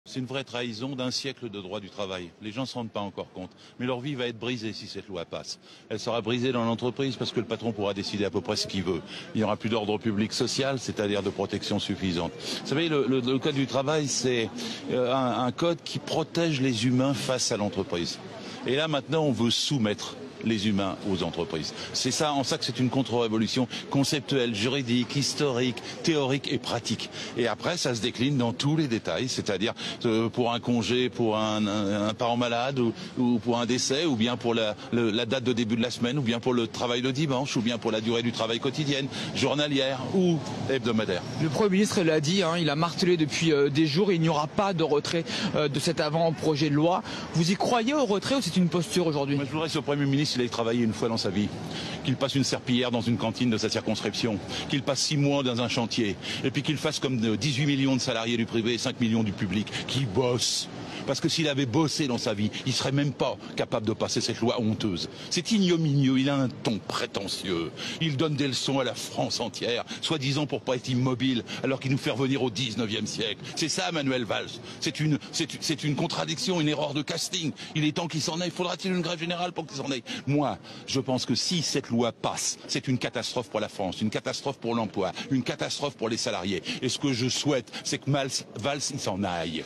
C'est une vraie trahison d'un siècle de droit du travail. Les gens ne se rendent pas encore compte. Mais leur vie va être brisée si cette loi passe. Elle sera brisée dans l'entreprise parce que le patron pourra décider à peu près ce qu'il veut. Il n'y aura plus d'ordre public social, c'est-à-dire de protection suffisante. Vous savez, le Code du travail, c'est un code qui protège les humains face à l'entreprise. Et là, maintenant, on veut soumettre les humains aux entreprises. C'est ça, en ça que c'est une contre-révolution conceptuelle, juridique, historique, théorique et pratique. Et après, ça se décline dans tous les détails, c'est-à-dire pour un congé, pour un parent malade ou pour un décès, ou bien pour la date de début de la semaine, ou bien pour le travail le dimanche, ou bien pour la durée du travail quotidienne, journalière ou hebdomadaire. Le Premier ministre l'a dit, il a martelé depuis des jours, il n'y aura pas de retrait de cet avant-projet de loi. Vous y croyez au retrait ou c'est une posture aujourd'hui? Moi, je voudrais que ce Premier ministre, il ait travaillé une fois dans sa vie, qu'il passe une serpillière dans une cantine de sa circonscription, qu'il passe 6 mois dans un chantier, et puis qu'il fasse comme 18 millions de salariés du privé et 5 millions du public, qui bossent. Parce que s'il avait bossé dans sa vie, il serait même pas capable de passer cette loi honteuse. C'est ignominieux, il a un ton prétentieux. Il donne des leçons à la France entière, soi-disant pour pas être immobile, alors qu'il nous fait revenir au 19e siècle. C'est ça, Manuel Valls. C'est une contradiction, une erreur de casting. Il est temps qu'il s'en aille. Faudra-t-il une grève générale pour qu'il s'en aille? Moi, je pense que si cette loi passe, c'est une catastrophe pour la France, une catastrophe pour l'emploi, une catastrophe pour les salariés. Et ce que je souhaite, c'est que Valls, il s'en aille.